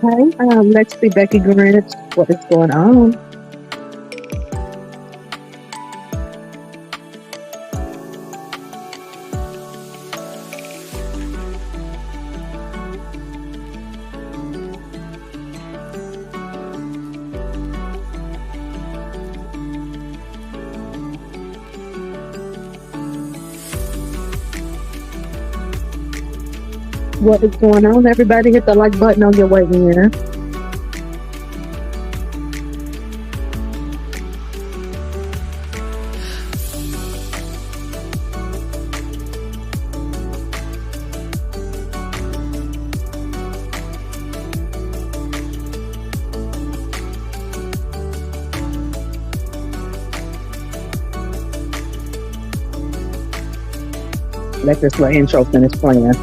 Hey, let's be Becky Greenwich. What is going on? What is going on? Everybody hit the like button on your way in. Let this little intro finish playing.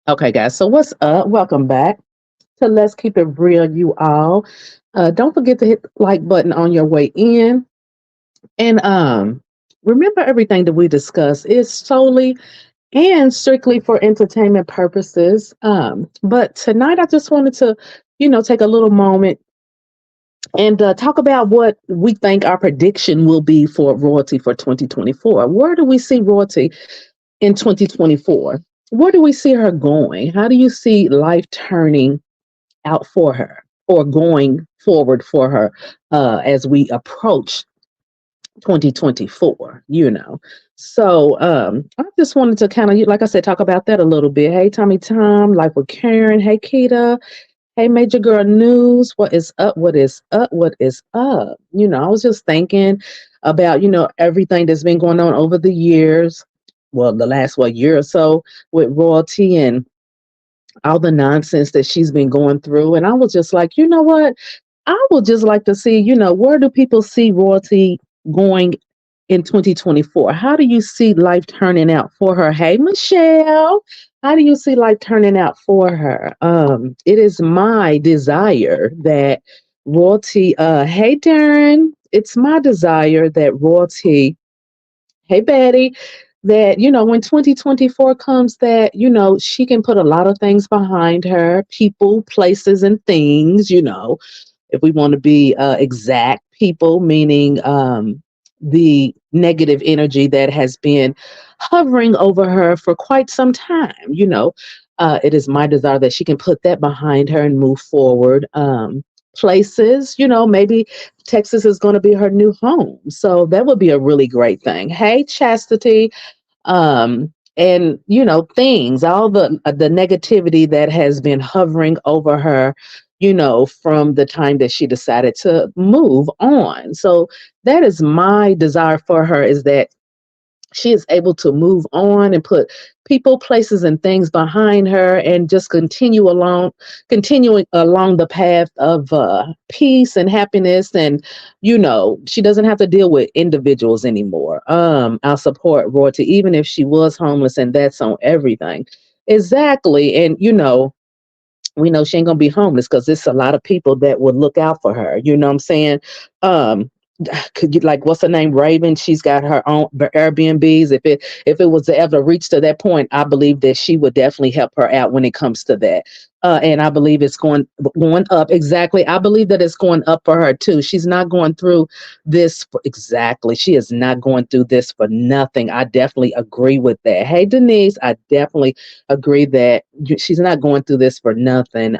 Okay, guys. So what's up? Welcome back to Let's Keep It Real, you all. Don't forget to hit the like button on your way in. And remember everything that we discuss is solely and strictly for entertainment purposes. But tonight I just wanted to, take a little moment and talk about what we think our prediction will be for royalty for 2024. Where do we see royalty in 2024? Where do we see her going? How do you see life turning out for her or going forward for her as we approach 2024? So I just wanted to kind of, like I said, talk about that a little bit. Hey, Tommy Tom, Life with Karen. Hey, Keita. Hey, Major Girl News, what is up? What is up? What is up? I was just thinking about, everything that's been going on over the years. Well, the last, year or so with royalty and all the nonsense that she's been going through. And I was just like, you know what? I would just like to see, where do people see royalty going in 2024? How do you see life turning out for her? Hey, Michelle, how do you see life turning out for her? It is my desire that royalty, hey, Darren, it's my desire that royalty, hey, Betty, that, when 2024 comes, that, she can put a lot of things behind her, people, places, and things, if we want to be exact, people, meaning the negative energy that has been hovering over her for quite some time. It is my desire that she can put that behind her and move forward. Places, maybe Texas is going to be her new home. So that would be a really great thing. Hey, Chastity, and things, all the negativity that has been hovering over her, from the time that she decided to move on. So that is my desire for her, is that she is able to move on and put people, places, and things behind her and just continuing along the path of peace and happiness. And, she doesn't have to deal with individuals anymore. I'll support royalty, even if she was homeless, and that's on everything. Exactly. And, we know she ain't gonna be homeless because there's a lot of people that would look out for her. You know what I'm saying? Um, could you, like, what's her name, Raven? She's got her own Airbnbs. If it was to ever reach to that point, I believe that she would definitely help her out when it comes to that. And I believe it's going up. Exactly. I believe that it's going up for her too. She's not going through this exactly. She is not going through this for nothing. I definitely agree with that. Hey, Denise, I definitely agree that she's not going through this for nothing.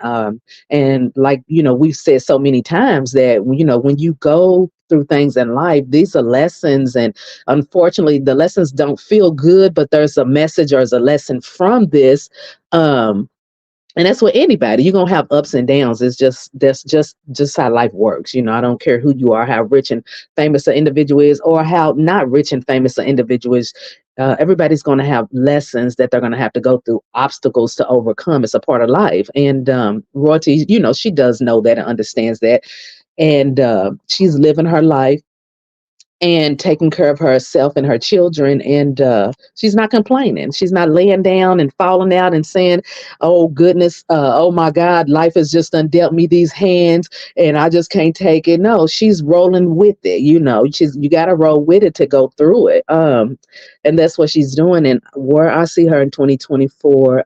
And like, we've said so many times that, when you go through things in life, these are lessons. And unfortunately, the lessons don't feel good, but there's a message or there's a lesson from this. And that's with anybody. You're gonna have ups and downs. That's just how life works. I don't care who you are, how rich and famous an individual is, or how not rich and famous an individual is. Everybody's going to have lessons that they're going to have to go through, obstacles to overcome. It's a part of life. And royalty, she does know that and understands that. And she's living her life and taking care of herself and her children. And she's not complaining. She's not laying down and falling out and saying, oh goodness, oh my God, life has just dealt me these hands and I just can't take it. No, she's rolling with it. You got to roll with it to go through it. And that's what she's doing. And where I see her in 2024,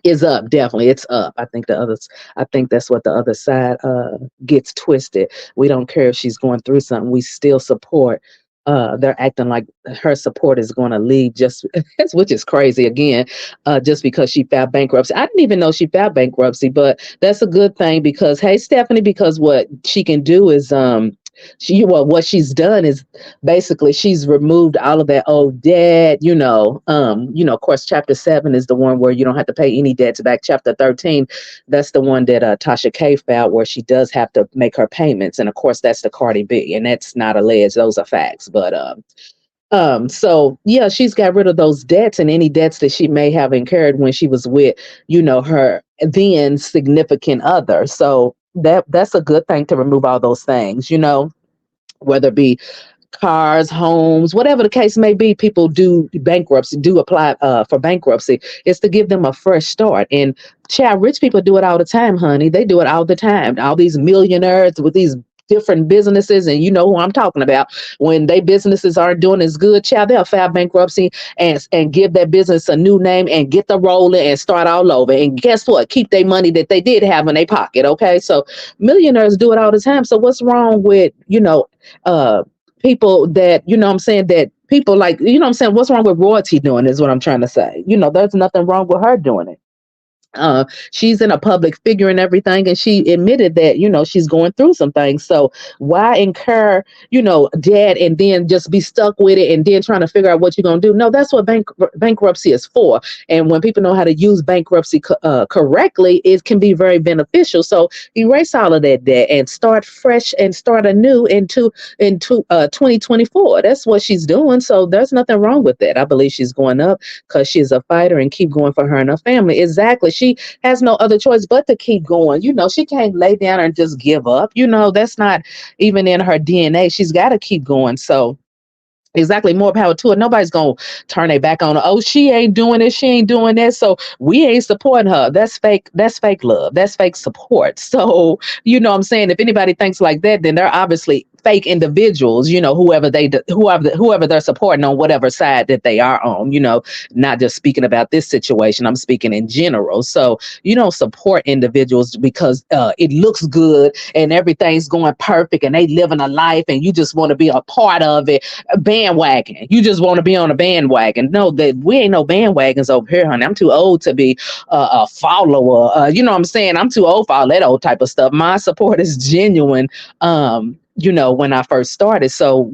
is up. Definitely it's up. I think that's what the other side gets twisted. We don't care if she's going through something, we still support. They're acting like her support is going to leave, just which is crazy again, just because she filed bankruptcy. I didn't even know she filed bankruptcy, but that's a good thing because, hey Stephanie, because what she can do is what she's done is basically she's removed all of that old debt. Of course, chapter 7 is the one where you don't have to pay any debts back. Chapter 13, that's the one that Tasha K filed, where she does have to make her payments, and of course that's the Cardi B, and that's not alleged, those are facts. But so yeah, she's got rid of those debts and any debts that she may have incurred when she was with, her then significant other. So that's a good thing to remove all those things, whether it be cars, homes, whatever the case may be. People do bankruptcy, do apply for bankruptcy. It's to give them a fresh start. And child, rich people do it all the time, honey. They do it all the time. All these millionaires with these different businesses, and you know who I'm talking about. When they businesses aren't doing as good, child, they'll file bankruptcy and give that business a new name and get the rolling and start all over. And guess what? Keep their money that they did have in their pocket. Okay, so millionaires do it all the time. So what's wrong with uh people that, what I'm saying, that people like, what I'm saying, what's wrong with royalty doing is what I'm trying to say. There's nothing wrong with her doing it. She's in a public figure and everything, and she admitted that she's going through some things. So why incur debt and then just be stuck with it and then trying to figure out what you're going to do? No, that's what bankruptcy is for. And when people know how to use bankruptcy correctly, it can be very beneficial. So erase all of that debt and start fresh and start anew into 2024. That's what she's doing. So there's nothing wrong with that. I believe she's going up because she's a fighter, and keep going for her and her family. Exactly. She has no other choice but to keep going. She can't lay down and just give up. That's not even in her DNA. She's got to keep going. So exactly, more power to it. Nobody's gonna turn their back on her. Oh, she ain't doing this, she ain't doing that, so we ain't supporting her. That's fake. That's fake love. That's fake support. So what I'm saying, if anybody thinks like that, then they're obviously fake individuals. Whoever they're supporting on whatever side that they are on. Not just speaking about this situation. I'm speaking in general. So you don't support individuals because it looks good and everything's going perfect and they living a life and you just want to be a part of it. Bandwagon. You just want to be on a bandwagon. No, that we ain't no bandwagons over here, honey. I'm too old to be a follower. What I'm saying? I'm too old for all that old type of stuff. My support is genuine. When I first started. So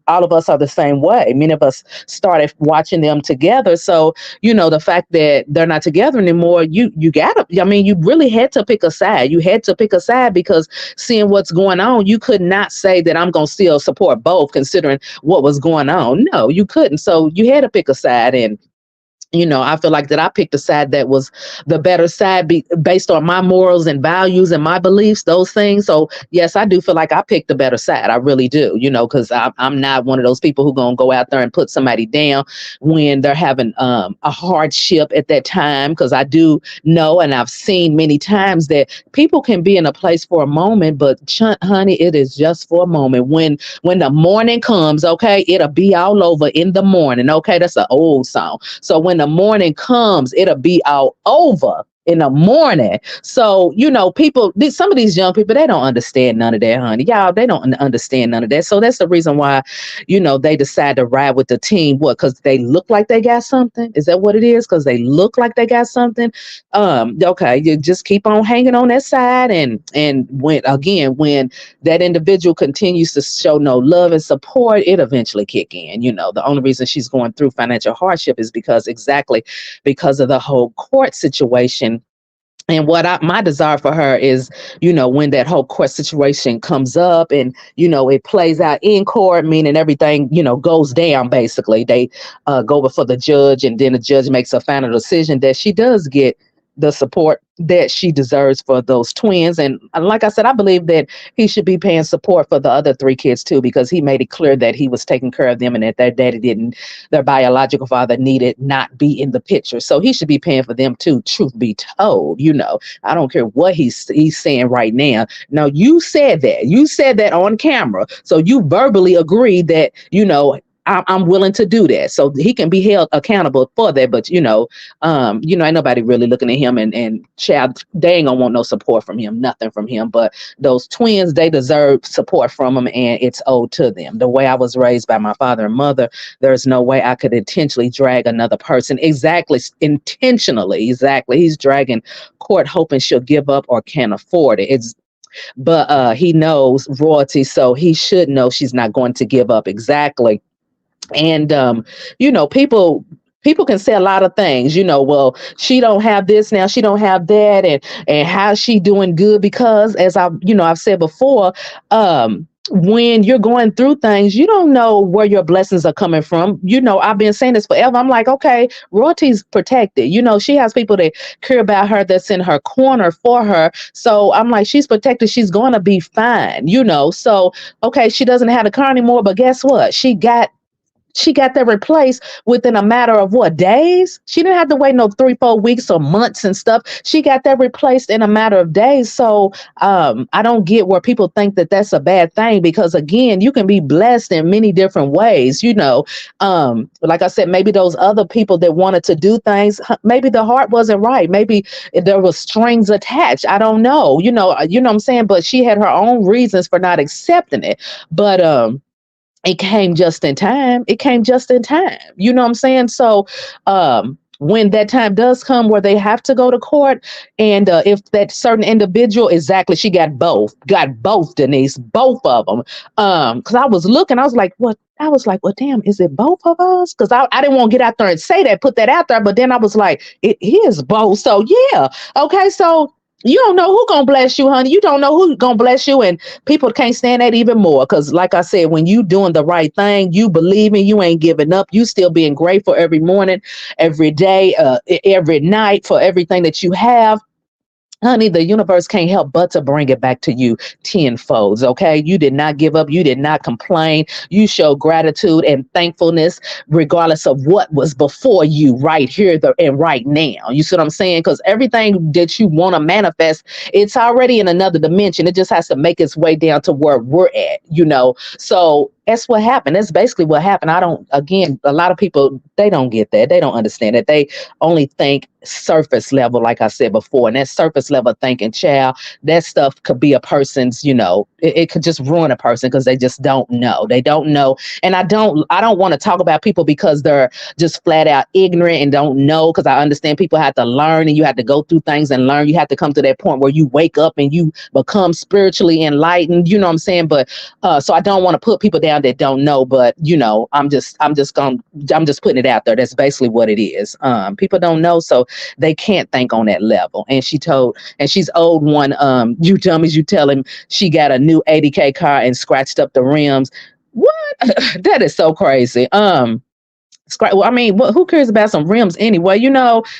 all of us are the same way. Many of us started watching them together. So, the fact that they're not together anymore, you really had to pick a side. You had to pick a side because seeing what's going on, you could not say that I'm going to still support both considering what was going on. No, you couldn't. So you had to pick a side. And I feel like that I picked a side that was the better side based on my morals and values and my beliefs, those things. So yes, I do feel like I picked the better side. I really do, because I'm not one of those people who going to go out there and put somebody down when they're having a hardship at that time. Because I do know, and I've seen many times that people can be in a place for a moment, but honey, it is just for a moment. When the morning comes, okay, it'll be all over in the morning. Okay, that's an old song. So when the morning comes, it'll be all over in the morning. So, people, some of these young people, they don't understand none of that, honey. Y'all, they don't understand none of that. So that's the reason why, they decide to ride with the team. What? Because they look like they got something? Is that what it is? Because they look like they got something? Okay, you just keep on hanging on that side. And when that individual continues to show no love and support, it eventually kick in. The only reason she's going through financial hardship is because of the whole court situation. And my desire for her is, when that whole court situation comes up and, it plays out in court, meaning everything, goes down, basically. They go before the judge and then the judge makes a final decision that she does get the support that she deserves for those twins. And like I said, I believe that he should be paying support for the other three kids too, because he made it clear that he was taking care of them and that their daddy didn't, their biological father needed not be in the picture. So he should be paying for them too, truth be told. I don't care what he's saying right now. No, you said that. You said that on camera. So you verbally agreed that, I'm willing to do that. So he can be held accountable for that. But ain't nobody really looking at him and child, they ain't gonna want no support from him, nothing from him. But those twins, they deserve support from him, and it's owed to them. The way I was raised by my father and mother, there's no way I could intentionally drag another person. Intentionally. He's dragging court hoping she'll give up or can't afford it. But he knows royalty, so he should know she's not going to give up. Exactly. And people can say a lot of things, well, she don't have this now, she don't have that, and how's she doing good? Because as I've said before, when you're going through things, you don't know where your blessings are coming from. I've been saying this forever. I'm like, okay, royalty's protected. She has people that care about her, that's in her corner for her. So I'm like, she's protected. She's going to be fine, So, okay, she doesn't have the car anymore, but guess what? She got that replaced within a matter of what, days? She didn't have to wait no 3-4 weeks or months and stuff. She got that replaced in a matter of days. So I don't get where people think that that's a bad thing, because again, you can be blessed in many different ways. Like I said, maybe those other people that wanted to do things, maybe the heart wasn't right. Maybe there was strings attached. I don't know. What I'm saying? But she had her own reasons for not accepting it. But it came just in time. It came just in time. You know what I'm saying? So when that time does come where they have to go to court, and if that certain individual, exactly, she got both, Denise, both of them. Because I was looking, I was like, what? I was like, well, damn, is it both of us? Because I didn't want to get out there and say that, put that out there. But then I was like, it is both. So yeah. Okay. So you don't know who gonna bless you, honey. You don't know who gonna bless you, and people can't stand that even more. Because, like I said, when you doing the right thing, you believing, you ain't giving up. You still being grateful every morning, every day, every night for everything that you have. Honey, the universe can't help but to bring it back to you tenfold. Okay, you did not give up. You did not complain. You show gratitude and thankfulness, regardless of what was before you, right here and right now. You see what I'm saying? Because everything that you want to manifest, it's already in another dimension. It just has to make its way down to where we're at. So that's what happened. That's basically what happened. Again, a lot of people, they don't get that. They don't understand it. They only think surface level, like I said before. And that surface level thinking, child, that stuff could be a person's, it could just ruin a person because they just don't know. They don't know. And I don't want to talk about people because they're just flat out ignorant and don't know, because I understand people have to learn, and you have to go through things and learn. You have to come to that point where you wake up and you become spiritually enlightened. You know what I'm saying? But so I don't want to put people down that don't know, but I'm just putting it out there. That's basically what it is. People don't know, so they can't think on that level. And she's owed one. You dummies, you tell him she got a new 80K car and scratched up the rims. What? That is so crazy. Well, I mean, who cares about some rims anyway?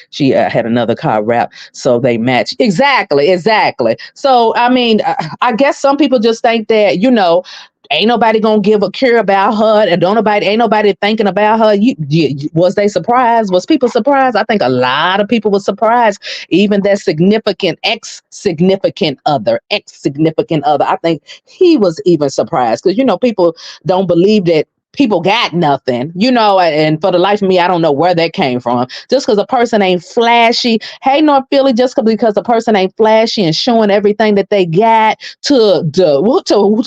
She had another car wrap, so they match. Exactly. So, I mean, I guess some people just think that, ain't nobody gonna give a care about her, and ain't nobody thinking about her. Was they surprised? Was people surprised? I think a lot of people were surprised. Even that ex-significant other. I think he was even surprised, because people don't believe that people got nothing, and for the life of me, I don't know where that came from. Just because a person ain't flashy, hey, North Philly, just because a person ain't flashy and showing everything that they got to YouTube,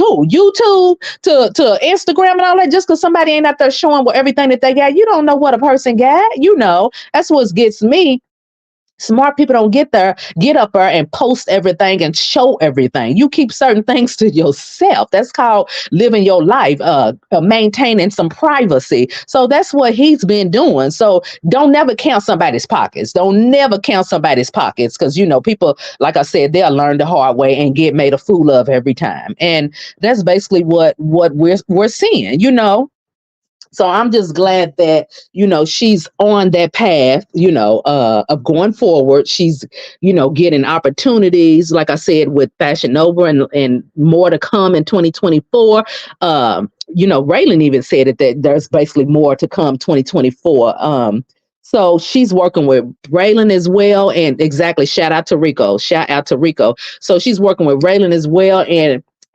to Instagram and all that, just because somebody ain't out there showing everything that they got, you don't know what a person got. That's what gets me. Smart people don't get up there and post everything and show everything. You keep certain things to yourself. That's called living your life, maintaining some privacy. So that's what he's been doing. So don't never count somebody's pockets. Because, people, like I said, they'll learn the hard way and get made a fool of every time. And that's basically what we're seeing, So I'm just glad that, she's on that path, of going forward. She's, getting opportunities, like I said, with Fashion Nova, and more to come in 2024. Raylan even said it, that there's basically more to come 2024. So she's working with Raylan as well. And exactly, shout out to Rico. Shout out to Rico. So she's working with Raylan as well.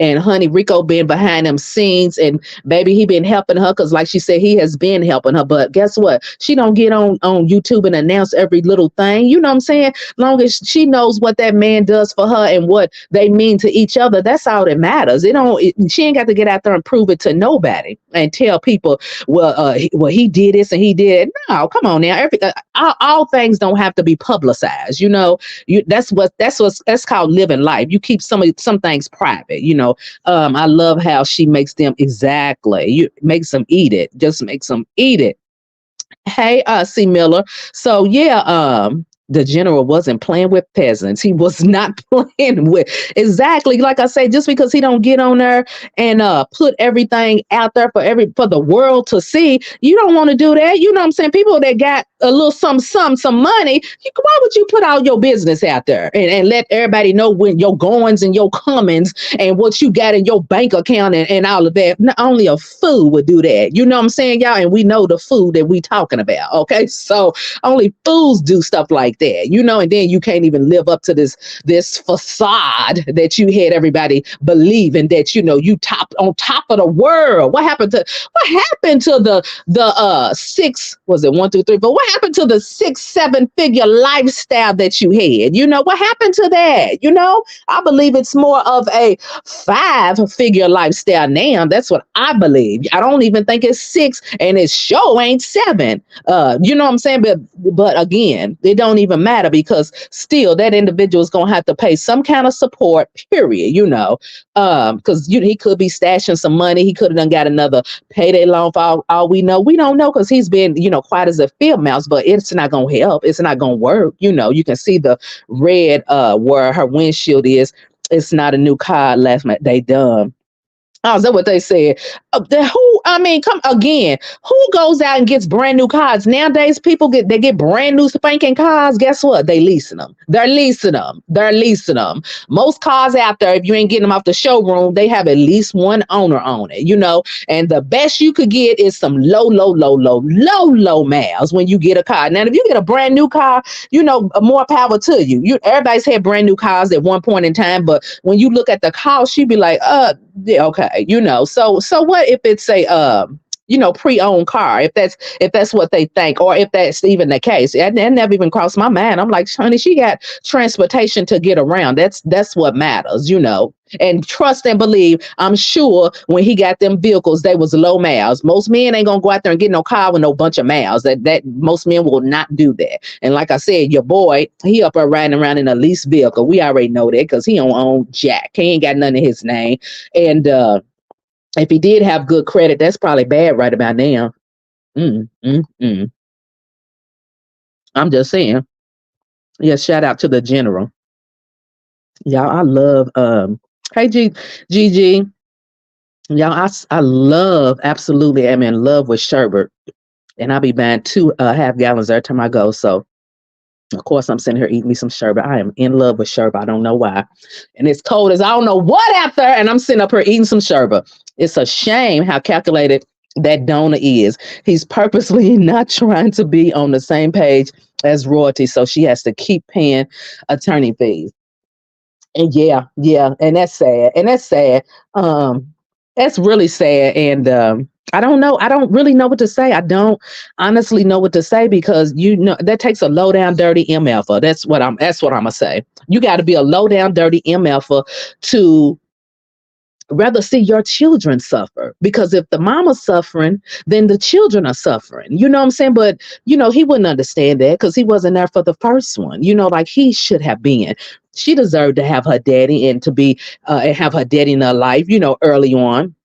And honey, Rico been behind them scenes, and baby, he been helping her, because like she said, he has been helping her. But guess what? She don't get on YouTube and announce every little thing. You know what I'm saying? Long as she knows what that man does for her and what they mean to each other, that's all that matters. She ain't got to get out there and prove it to nobody and tell people, he did this and he did it. No, come on now. All things don't have to be publicized. That's called living life. You keep some things private. I love how she makes them, exactly. You makes them eat it. Just makes them eat it. Hey, C. Miller. So yeah, the general wasn't playing with peasants. He was not playing with, exactly, like I say, just because he don't get on there and put everything out there for the world to see. You don't want to do that. You know what I'm saying? People that got a little some money, why would you put all your business out there and let everybody know when your goings and your comings and what you got in your bank account and all of that? Not only a fool would do that. You know what I'm saying, y'all? And we know the fool that we talking about. Okay, so only fools do stuff like that, and then you can't even live up to this facade that you had everybody believing that you on top of the world. What happened to the six, was it 1, 2, 3, but what happened to the 6-7 figure lifestyle that you had? What happened to that? I believe it's more of a 5-figure lifestyle now. That's what I believe. I don't even think it's 6, and it sure ain't 7. You know what I'm saying? But again, it don't even matter, because still that individual is gonna have to pay some kind of support, period. Because he could be stashing some money. He could have done got another payday loan for all we know. We don't know, because he's been, quiet as a field mouse, but it's not gonna help. It's not gonna work. You can see the red where her windshield is. It's not a new car last month. They done. Oh, is that what they said? Come again. Who goes out and gets brand new cars? Nowadays, people get brand new spanking cars. Guess what? They leasing them. They're leasing them. Most cars out there, if you ain't getting them off the showroom, they have at least one owner on it, and the best you could get is some low miles when you get a car. Now, if you get a brand new car, more power to you. Everybody's had brand new cars at one point in time, but when you look at the cost, you be like, yeah, okay, so what if it's a pre-owned car, if that's what they think, or if that's even the case. That never even crossed my mind. I'm like, honey, she got transportation to get around. That's what matters, and trust and believe. I'm sure when he got them vehicles, they was low miles. Most men ain't gonna go out there and get no car with no bunch of miles. That most men will not do that. And like I said, your boy, he up there riding around in a leased vehicle. We already know that, because he don't own jack. He ain't got none in his name. And if he did have good credit, that's probably bad right about now. Mm, mm, mm. I'm just saying. Yeah, shout out to the general. Y'all, I love hey Gigi. Y'all, I love, absolutely am in love with sherbet. And I'll be buying 2 half gallons every time I go. So of course, I'm sitting here eating me some sherbet. I am in love with sherbet. I don't know why. And it's cold as I don't know what out there. And I'm sitting up here eating some sherbet. It's a shame how calculated that donor is. He's purposely not trying to be on the same page as royalty. So she has to keep paying attorney fees. And yeah. And that's sad. That's really sad. And I don't know. I don't really know what to say. I don't honestly know what to say, because that takes a low down dirty MFer. That's what I'm gonna say. You got to be a low down dirty MFer to rather see your children suffer, because if the mama's suffering, then the children are suffering. You know what I'm saying? But he wouldn't understand that, because he wasn't there for the first one. Like he should have been. She deserved to have her daddy and to be and have her daddy in her life, early on.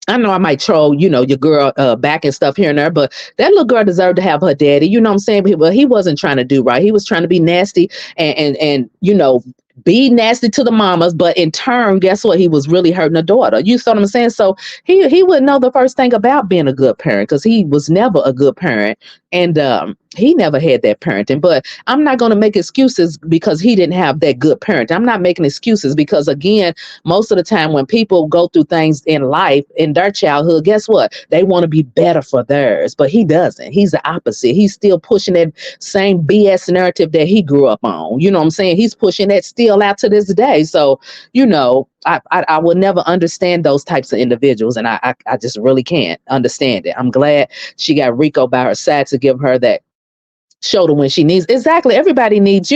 I know I might troll, your girl back and stuff here and there, but that little girl deserved to have her daddy. You know what I'm saying? But he wasn't trying to do right. He was trying to be nasty and be nasty to the mamas, but in turn, guess what? He was really hurting the daughter. You see what I'm saying? So he wouldn't know the first thing about being a good parent because he was never a good parent, and he never had that parenting. But I'm not going to make excuses because he didn't have that good parent. I'm not making excuses because again, most of the time when people go through things in life in their childhood, guess what? They want to be better for theirs, but he doesn't. He's the opposite. He's still pushing that same BS narrative that he grew up on. You know what I'm saying? He's pushing that still out to this day. So, I will never understand those types of individuals, and I just really can't understand it. I'm glad she got Rico by her side to give her that shoulder when she needs. Exactly. Everybody needs,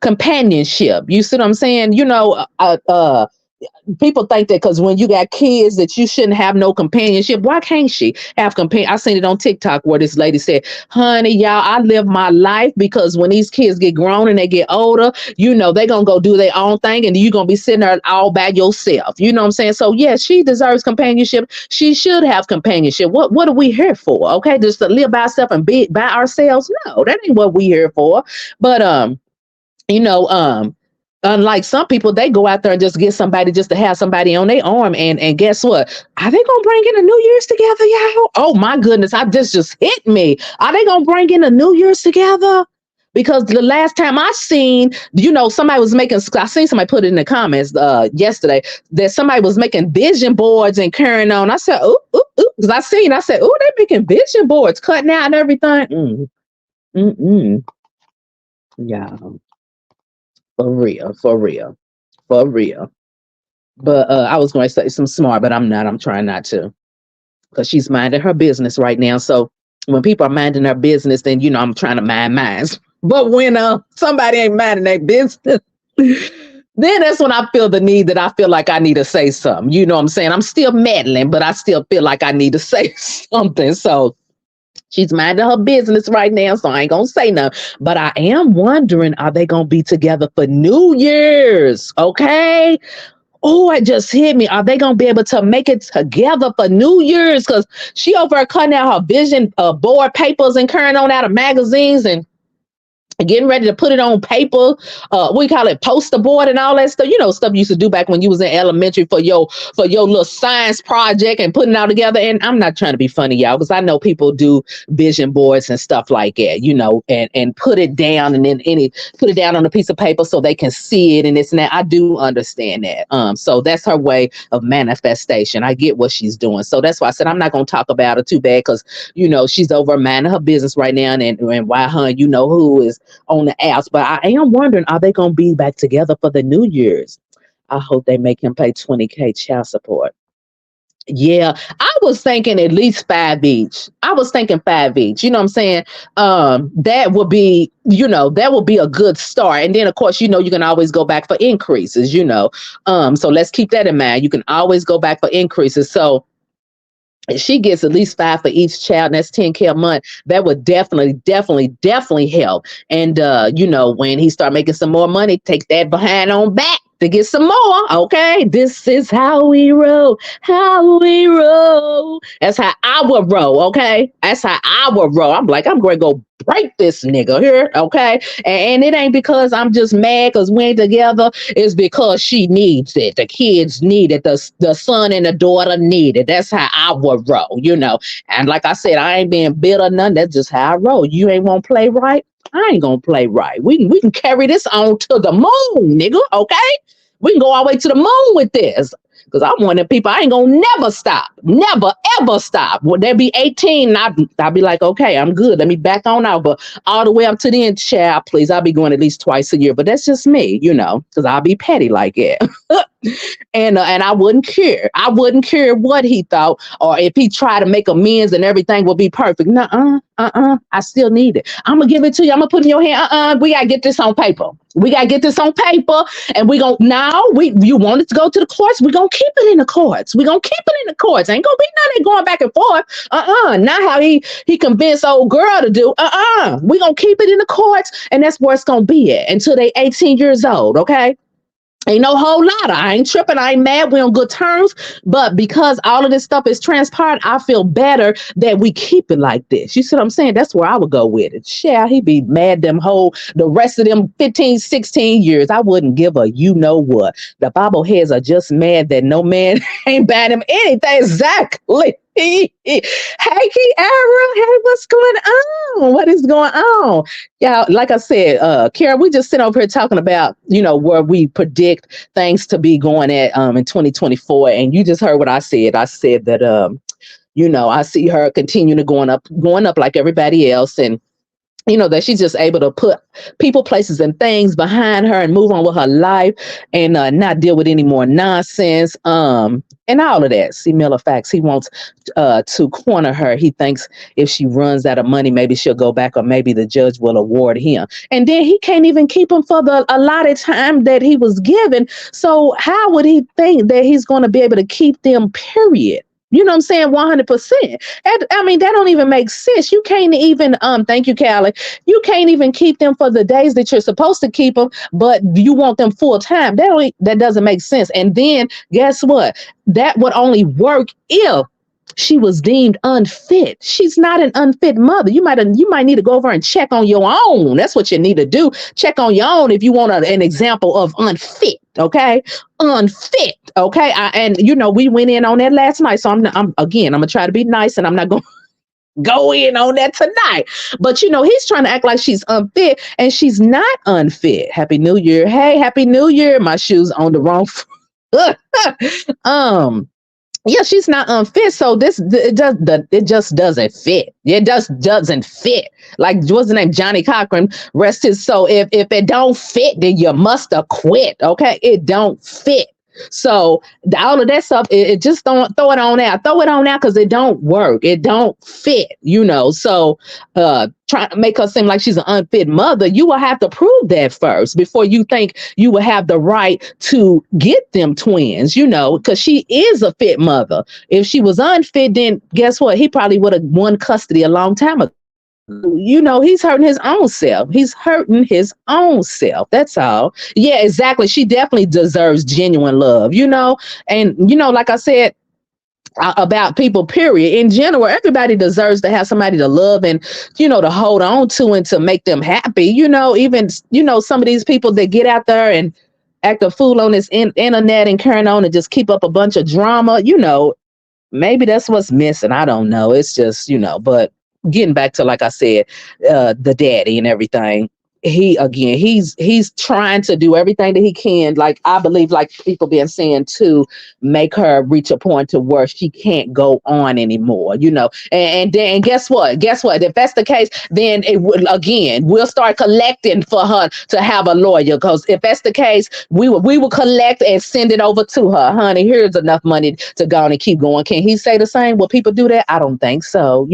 companionship. You see what I'm saying? People think that because when you got kids that you shouldn't have no companionship. Why can't she have companion? I seen it on TikTok where this lady said, honey, y'all, I live my life because when these kids get grown and they get older, they're going to go do their own thing and you're going to be sitting there all by yourself. You know what I'm saying? So yeah, she deserves companionship. She should have companionship. What are we here for? Okay. Just to live by ourselves and be by ourselves? No, that ain't what we here for. But, you know, um, unlike some people, they go out there and just get somebody just to have somebody on their arm. And guess what? Are they gonna bring in a New Year's together, y'all? Oh my goodness, this just hit me. Are they gonna bring in a New Year's together? Because the last time I seen, somebody was making, I seen somebody put it in the comments yesterday that somebody was making vision boards and carrying on. I said, because I said, they're making vision boards, cutting out and everything. Yeah. For real, for real, for real. But I was going to say some smart, but I'm not. I'm trying not to because she's minding her business right now. So when people are minding their business, then, I'm trying to mind mine. But when somebody ain't minding their business, then that's when I feel the need that I feel like I need to say something. You know what I'm saying? I'm still meddling, but I still feel like I need to say something. So she's minding her business right now, so I ain't gonna say nothing. But I am wondering, are they gonna be together for New Year's? Okay. Oh, it just hit me. Are they gonna be able to make it together for New Year's? Because she over there cutting out her vision board papers and carrying on out of magazines and getting ready to put it on paper, we call it poster board and all that stuff. Stuff you used to do back when you was in elementary for your little science project and putting it all together. And I'm not trying to be funny, y'all, because I know people do vision boards and stuff like that, and put it down and then put it down on a piece of paper so they can see it and this and that. I do understand that. So that's her way of manifestation. I get what she's doing. So that's why I said I'm not gonna talk about her too bad because she's over minding her business right now, and why her, who is on the apps. But I am wondering, are they going to be back together for the New Year's? I hope they make him pay $20K child support. Yeah, I was thinking at least 5 each. I was thinking 5 each. You know what I'm saying? That would be, that would be a good start. And then of course, you can always go back for increases, So let's keep that in mind. You can always go back for increases. So she gets at least 5 for each child, and that's $10K a month. That would definitely help. And when he start making some more money, take that behind on back to get some more. Okay, this is how we roll. How we roll. That's how I would roll. Okay, that's how I would roll. I'm like, I'm going to go break this nigga here. Okay, and it ain't because I'm just mad because we ain't together. It's because she needs it. The kids need it. The son and the daughter need it. That's how I would roll. And like I said, I ain't being bitter, none. That's just how I roll. You ain't want to play right. I ain't gonna play right. We can carry this on to the moon, nigga. Okay, we can go all the way to the moon with this. Because I'm one of the people, I ain't gonna never stop. Never, ever stop. When they be 18, I'll be like, okay, I'm good. Let me back on out. But all the way up to the end, child, please, I'll be going at least twice a year. But that's just me, because I'll be petty like it. And I wouldn't care. I wouldn't care what he thought, or if he tried to make amends and everything will be perfect. Nuh-uh, I still need it. I'm gonna give it to you. I'm gonna put it in your hand. We gotta get this on paper. We gotta get this on paper, and we gonna you want it to go to the courts. We gonna keep it in the courts. We gonna keep it in the courts. Ain't gonna be none of going back and forth. Not how he convinced old girl to do. We gonna keep it in the courts, and that's where it's gonna be at until they 18 years old. Okay. Ain't no whole lot. I ain't tripping. I ain't mad. We on good terms. But because all of this stuff is transpired, I feel better that we keep it like this. You see what I'm saying? That's where I would go with it. Shall he be mad them whole the rest of them 15, 16 years? I wouldn't give a you know what. The bobbleheads are just mad that no man ain't bad him anything. Exactly. Hey, Kiara. Hey, what's going on? What is going on? Yeah, like I said, Kara, we just sit over here talking about, where we predict things to be going at in 2024. And you just heard what I said. I said that I see her continue to going up like everybody else. And that she's just able to put people, places, and things behind her and move on with her life and not deal with any more nonsense. And all of that. See, Miller Facts, he wants to corner her. He thinks if she runs out of money, maybe she'll go back or maybe the judge will award him. And then he can't even keep him for the allotted time that he was given. So how would he think that he's going to be able to keep them, period? You know what I'm saying? 100%. I mean, that don't even make sense. You can't even, thank you, Callie. You can't even keep them for the days that you're supposed to keep them, but you want them full time. That doesn't make sense. And then guess what? That would only work if she was deemed unfit. She's not an unfit mother. You might need to go over and check on your own. That's what you need to do. Check on your own if you want an example of unfit. Okay, unfit. Okay, and we went in on that last night. So I'm gonna try to be nice, and I'm not gonna go in on that tonight. But he's trying to act like she's unfit, and she's not unfit. Happy New Year. Hey, Happy New Year. My shoes on the wrong foot. Yeah, she's not unfit. So it just doesn't fit. It just doesn't fit. Like what's the name? Johnny Cochran, rest his soul. If it don't fit, then you must have quit. Okay, it don't fit. So all of that stuff, it just don't throw it on out. Throw it on out because it don't work. It don't fit, So trying to make her seem like she's an unfit mother, you will have to prove that first before you think you will have the right to get them twins, because she is a fit mother. If she was unfit, then guess what? He probably would have won custody a long time ago. He's hurting his own self. He's hurting his own self. That's all. Yeah, exactly. She definitely deserves genuine love, And, like I said, about people, period. In general, everybody deserves to have somebody to love and, to hold on to and to make them happy. Even, some of these people that get out there and act a fool on this internet and carrying on and just keep up a bunch of drama, maybe that's what's missing. I don't know. It's just, but getting back to, like I said, the daddy and everything. He's trying to do everything that he can, like I believe, like people been saying, to make her reach a point to where she can't go on anymore, and then guess what? If that's the case, then we'll start collecting for her to have a lawyer, because if that's the case, we will collect and send it over to her. Honey, here's enough money to go on and keep going. Can he say the same? Will people do that? I don't think so.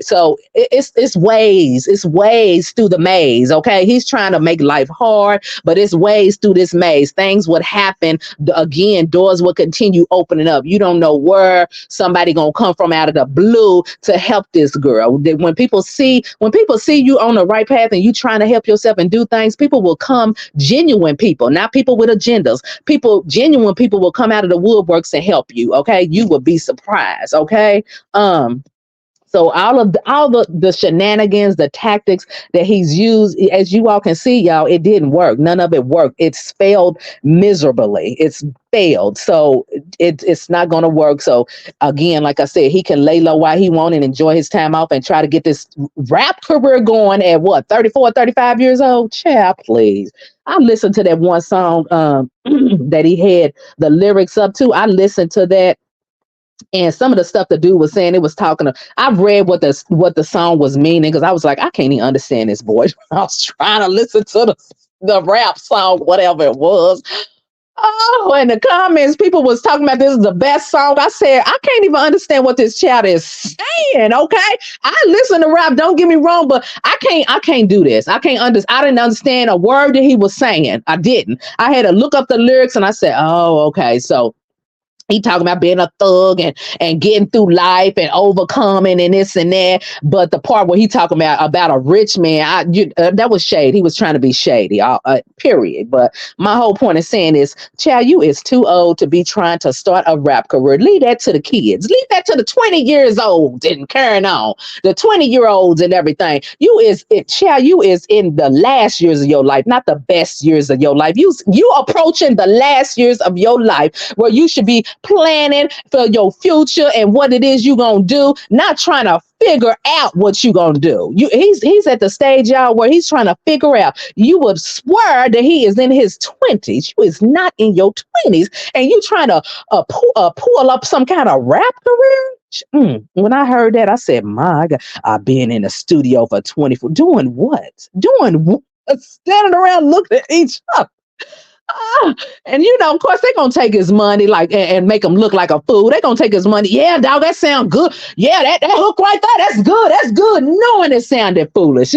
So it's ways through the maze. Okay, he's trying to make life hard, but it's ways through this maze. Things would happen again. Doors will continue opening up. You don't know where somebody gonna come from out of the blue to help this girl. When people see you on the right path and you trying to help yourself and do things, people will come. Genuine people, not people with agendas. Genuine people will come out of the woodworks and help you. Okay, you will be surprised. Okay. So all the shenanigans, the tactics that he's used, as you all can see, y'all, it didn't work. None of it worked. It's failed miserably. It's failed. So it's not going to work. So again, like I said, he can lay low while he wants and enjoy his time off and try to get this rap career going at what, 34, 35 years old? Child, please. I listened to that one song that he had the lyrics up to. I listened to that. And some of the stuff the dude was saying, it was talking to, I read what the song was meaning, because I was like, I can't even understand this boy. I was trying to listen to the rap song, whatever it was. Oh, in the comments, people was talking about this is the best song. I said, I can't even understand what this child is saying. Okay. I listen to rap, don't get me wrong, but I can't do this. I didn't understand a word that he was saying. I didn't. I had to look up the lyrics and I said, oh, okay. So He talking about being a thug and getting through life and overcoming and this and that. But the part where he talking about a rich man, that was shade. He was trying to be shady. Period. But my whole point is saying is, child, you is too old to be trying to start a rap career. Leave that to the kids. Leave that to the 20 years old and carrying on. The 20-year-olds and everything. Child, you is in the last years of your life, not the best years of your life. You approaching the last years of your life where you should be planning for your future and what it is you gonna do, not trying to figure out what you gonna do. He's at the stage, y'all, where he's trying to figure out. You would swear that he is in his 20s. You is not in your 20s, and you trying to pull up some kind of rap career. When I heard that, I said, my God, I've been in the studio for 24. Doing what? Doing what? Standing around looking at each other. And of course, they're gonna take his money and make him look like a fool. They're gonna take his money. Yeah, dog, that sound good. Yeah, that hook right there, that's good. That's good. Knowing it sounded foolish.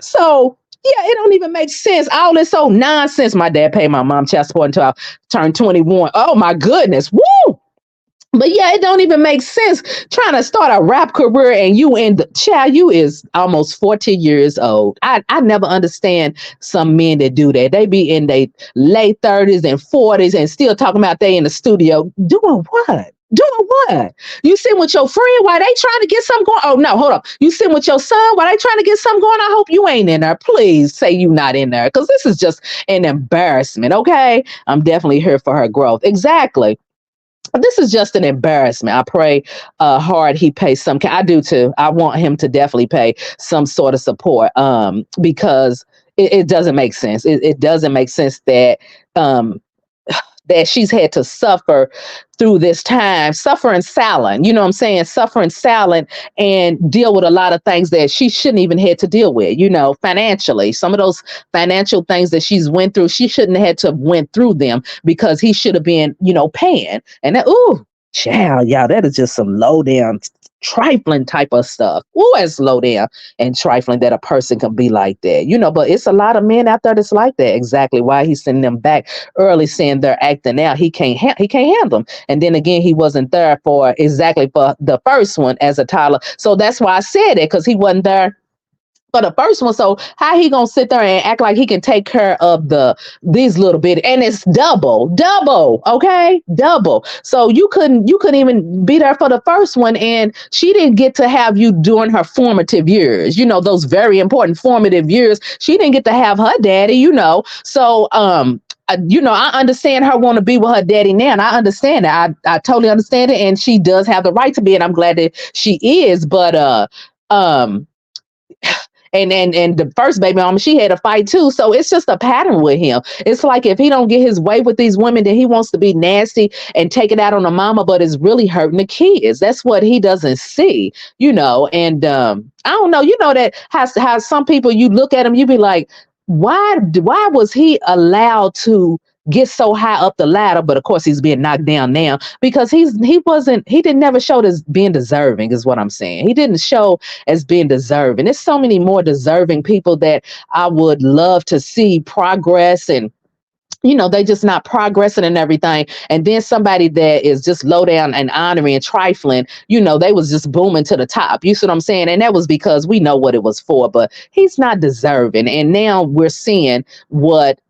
So yeah, it don't even make sense. All this old nonsense. My dad paid my mom child support until I turned 21. Oh my goodness. Woo! But yeah, it don't even make sense trying to start a rap career and you is almost 40 years old. I never understand some men that do that. They be in their late 30s and 40s and still talking about they in the studio. Doing what? Doing what? You sitting with your friend while they trying to get something going? Oh no, hold up. You sitting with your son while they trying to get something going? I hope you ain't in there. Please say you not in there, because this is just an embarrassment, okay? I'm definitely here for her growth. Exactly. This is just an embarrassment. I pray hard he pays some. I do too. I want him to definitely pay some sort of support because it doesn't make sense. It doesn't make sense that that she's had to suffer through this time, suffering silent, you know what I'm saying? Suffering silent and deal with a lot of things that she shouldn't even had to deal with, financially. Some of those financial things that she's went through, she shouldn't have had to have went through them because he should have been, paying. And that, ooh, child, y'all, that is just some low down trifling type of stuff. Ooh, that's low down and trifling that a person can be like that, but it's a lot of men out there that's like that. Exactly why he's sending them back early, saying they're acting out. He can't handle them. And then again, he wasn't there for the first one as a toddler. So that's why I said it, because he wasn't there for the first one. So how he gonna sit there and act like he can take care of these little bit, and it's double, okay, double. So you couldn't even be there for the first one, and she didn't get to have you during her formative years, those very important formative years. She didn't get to have her daddy, so I understand her want to be with her daddy now, and I understand that. I totally understand it, and she does have the right to be, and I'm glad that she is. But and the first baby mama, she had a fight too. So it's just a pattern with him. It's like if he don't get his way with these women, then he wants to be nasty and take it out on the mama, but it's really hurting the kids. That's what he doesn't see, and I don't know, that how some people, you look at him, you be like, why was he allowed to get so high up the ladder? But of course he's being knocked down now because he didn't never show as being deserving, is what I'm saying. He didn't show as being deserving. There's so many more deserving people that I would love to see progress, and they just not progressing and everything. And then somebody that is just low down and honoring and trifling, they was just booming to the top. You see what I'm saying? And that was because we know what it was for, but he's not deserving. And now we're seeing what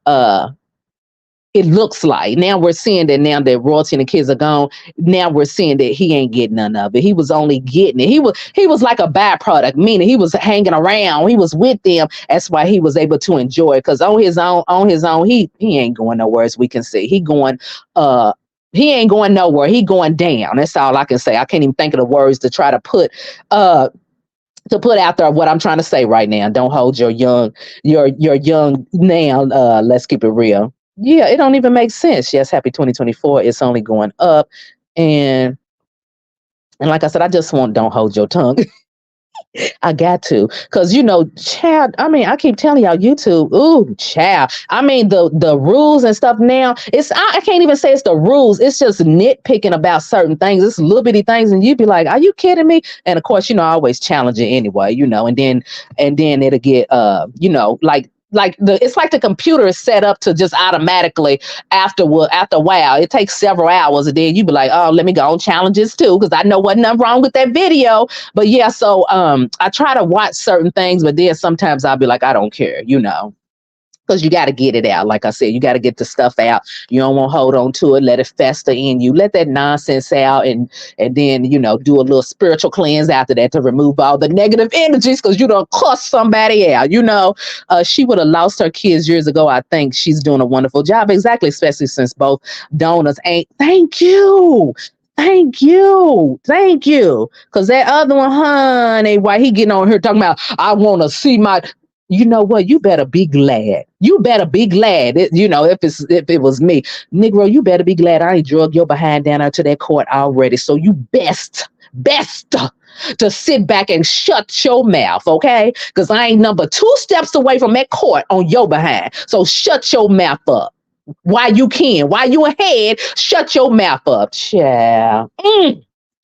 it looks like. Now we're seeing that now that royalty and the kids are gone, now we're seeing that he ain't getting none of it. He was only getting it. He was like a byproduct, meaning he was hanging around. He was with them. That's why he was able to enjoy it. Because on his own, he ain't going nowhere, as we can see. He ain't going nowhere. He going down. That's all I can say. I can't even think of the words to try to put out there what I'm trying to say right now. Don't hold your young now. Let's keep it real. Yeah, it don't even make sense. Yes, happy 2024. It's only going up. And like I said, I just want, don't hold your tongue. I got to, because child, I mean, I keep telling y'all, YouTube, ooh, child. I mean, the rules and stuff now, I can't even say it's the rules. It's just nitpicking about certain things. It's little bitty things, and you'd be like, are you kidding me? And of course, I always challenge it anyway, and then it'll get like it's like the computer is set up to just automatically after a while. It takes several hours, and then you be like, oh, let me go on challenges too, because I know wasn't nothing wrong with that video. But yeah, so I try to watch certain things, but then sometimes I'll be like, I don't care, because you got to get it out. Like I said, you got to get the stuff out. You don't want to hold on to it, let it fester in you, let that nonsense out, and then do a little spiritual cleanse after that to remove all the negative energies, because you don't cuss somebody out. She would have lost her kids years ago. I think she's doing a wonderful job, exactly, especially since both donors ain't. Thank you. Thank you. Thank you. Because that other one, honey, why he getting on here talking about, I want to see my. You know what? You better be glad. You better be glad. If it was me, Negro, you better be glad I ain't drug your behind down out to that court already. So you best to sit back and shut your mouth, okay? Because I ain't number 2 steps away from that court on your behind. So shut your mouth up. While you ahead, shut your mouth up, child.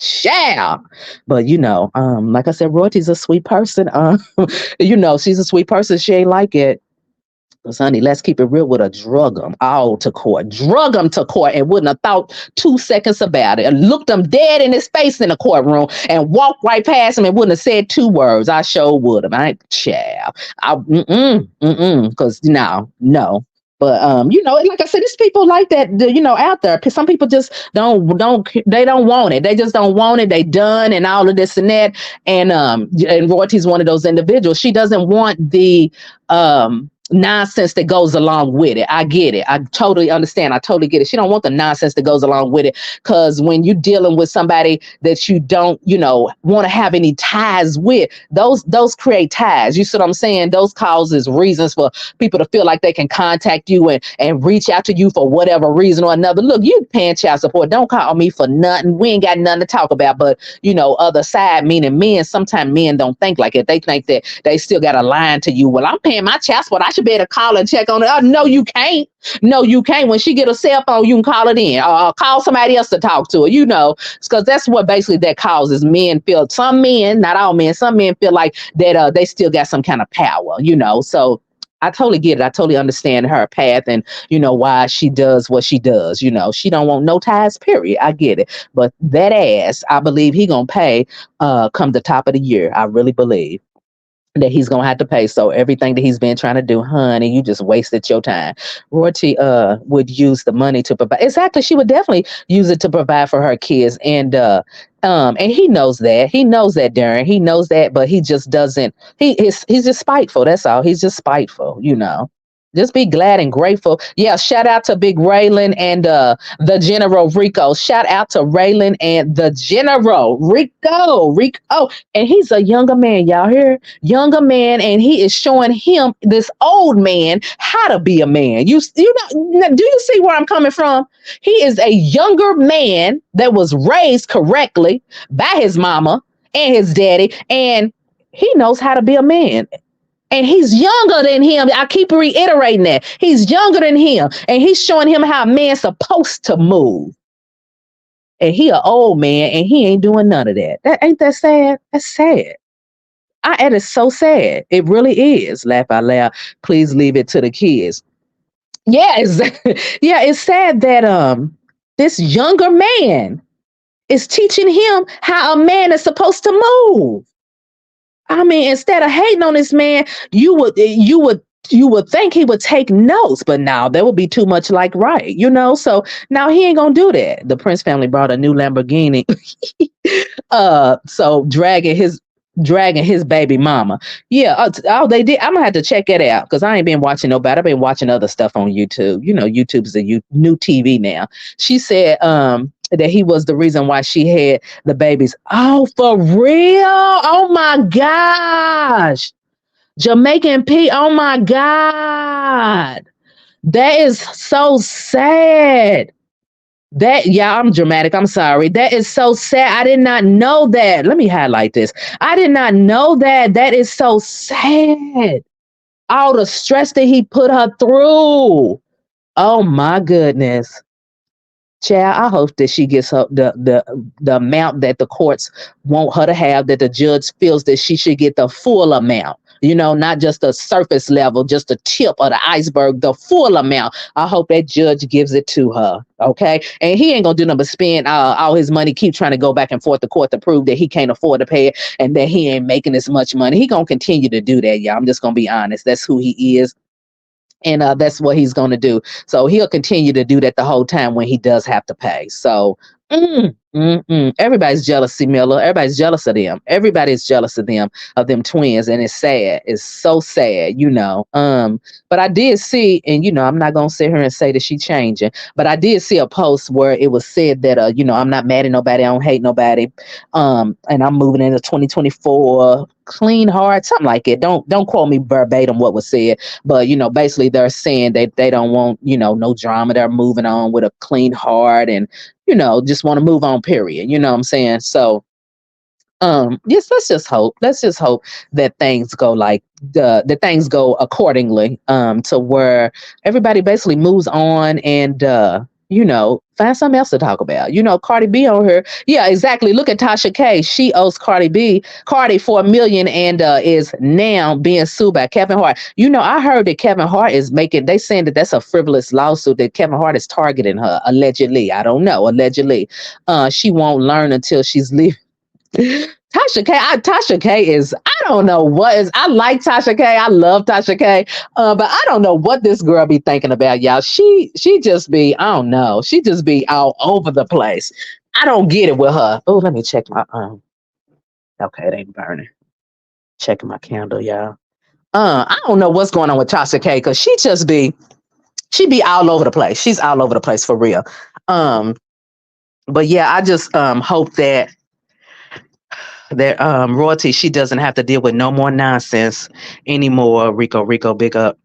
Child. But like I said, Royalty's a sweet person. She's a sweet person. She ain't like it. Because, honey, let's keep it real, with a drug them all to court. Drug them to court and wouldn't have thought 2 seconds about it. And looked them dead in his face in the courtroom and walked right past him and wouldn't have said 2 words. I sure would have. I ain't child. Because no. But like I said, there's people like that, out there. Some people just don't want it. They just don't want it. They done and all of this and that. And Royalty's one of those individuals. She doesn't want the nonsense that goes along with it. I get it. I totally understand. I totally get it. She don't want the nonsense that goes along with it, because when you're dealing with somebody that you don't, want to have any ties with, those create ties. You see what I'm saying? Those causes reasons for people to feel like they can contact you and reach out to you for whatever reason or another. Look, you paying child support. Don't call me for nothing. We ain't got nothing to talk about. But other side, meaning men, sometimes men don't think like it. They think that they still got a line to you. Well, I'm paying my child support. I should be able to call and check on it. Oh, no, you can't. No, you can't. When she get a cell phone, you can call it in, or call somebody else to talk to her, because that's what basically that causes. Men feel, some men, not all men, some men feel like that they still got some kind of power, so I totally get it. I totally understand her path and, why she does what she does. She don't want no ties, period. I get it. But that ass, I believe he gonna pay come the top of the year. I really believe that he's gonna have to pay. So everything that he's been trying to do, honey, you just wasted your time. Royalty would use the money to provide. Exactly, she would definitely use it to provide for her kids, and he knows that. He knows that, Darren. He knows that, but he just doesn't. He's just spiteful. That's all. He's just spiteful. Just be glad and grateful. Yeah, shout out to Big Raylan and the General Rico. Shout out to Raylan and the General Rico. And he's a younger man, y'all hear? Younger man, and he is showing him, this old man, how to be a man. Do you see where I'm coming from? He is a younger man that was raised correctly by his mama and his daddy, and he knows how to be a man. And he's younger than him. I keep reiterating that. He's younger than him. And he's showing him how a man's supposed to move. And he an old man, and he ain't doing none of that. Ain't that sad? That's sad. It is so sad. It really is. Laugh out loud. Please leave it to the kids. Yeah, it's sad that this younger man is teaching him how a man is supposed to move. I mean, instead of hating on this man, you would think he would take notes, but now there would be too much like right, So now he ain't gonna do that. The Prince family brought a new Lamborghini, so dragging his baby mama. Yeah, they did. I'm gonna have to check it out, because I ain't been watching nobody. I've been watching other stuff on YouTube. YouTube's a new TV now. She said that he was the reason why she had the babies. Oh, for real? Oh my gosh. Jamaican P. Oh my God. That is so sad. I'm dramatic. I'm sorry. That is so sad. I did not know that. Let me highlight this. I did not know that. That is so sad. All the stress that he put her through. Oh my goodness. Child, I hope that she gets her the amount that the courts want her to have, that the judge feels that she should get the full amount. not just a surface level, just the tip of the iceberg, the full amount. I hope that judge gives it to her. Okay. And he ain't gonna do nothing but spend all his money, keep trying to go back and forth to court to prove that he can't afford to pay it and that he ain't making as much money. He gonna continue to do that, y'all. I'm just gonna be honest. That's who he is. And that's what he's going to do. So he'll continue to do that the whole time when he does have to pay. So everybody's jealous, C. Miller. Everybody's jealous of them. Everybody's jealous of them twins, and it's sad. It's so sad. But I did see, and I'm not gonna sit here and say that she changing, but I did see a post where it was said that I'm not mad at nobody, I don't hate nobody, and I'm moving into 2024, clean heart, something like it. Don't quote me verbatim what was said, but basically they're saying that they don't want no drama. They're moving on with a clean heart and just want to move on, period. You know what I'm saying? So yes, let's just hope. Let's just hope that things go that things go accordingly, to where everybody basically moves on and find something else to talk about. Cardi B on her. Yeah, exactly. Look at Tasha K. She owes Cardi for $1 million and is now being sued by Kevin Hart. I heard that Kevin Hart is they saying that that's a frivolous lawsuit, that Kevin Hart is targeting her, allegedly. I don't know, allegedly. She won't learn until she's leaving. Tasha K is, I don't know what is, I like Tasha K. I love Tasha K. But I don't know what this girl be thinking about, y'all. She just be, I don't know. She just be all over the place. I don't get it with her. Oh, let me check my, okay, it ain't burning. Checking my candle, y'all. I don't know what's going on with Tasha K, because she be all over the place. She's all over the place for real. But yeah, I just hope that royalty, she doesn't have to deal with no more nonsense anymore. Rico, big up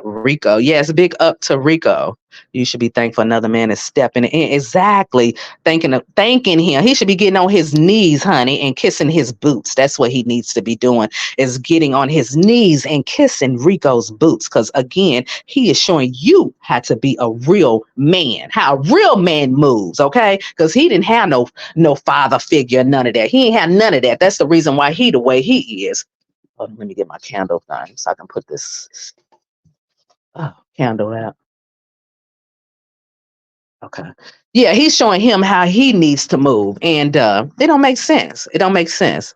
Rico. Yes, big up to Rico. You should be thankful another man is stepping in. Exactly. Thanking him. He should be getting on his knees, honey, and kissing his boots. That's what he needs to be doing, is getting on his knees and kissing Rico's boots. Because again, he is showing you how to be a real man, how a real man moves, okay? Because he didn't have no father figure, none of that. He ain't have none of that. That's the reason why he the way he is. Oh, let me get my candle thing so I can put this candle out. Okay. Yeah, he's showing him how he needs to move. And it don't make sense. It don't make sense.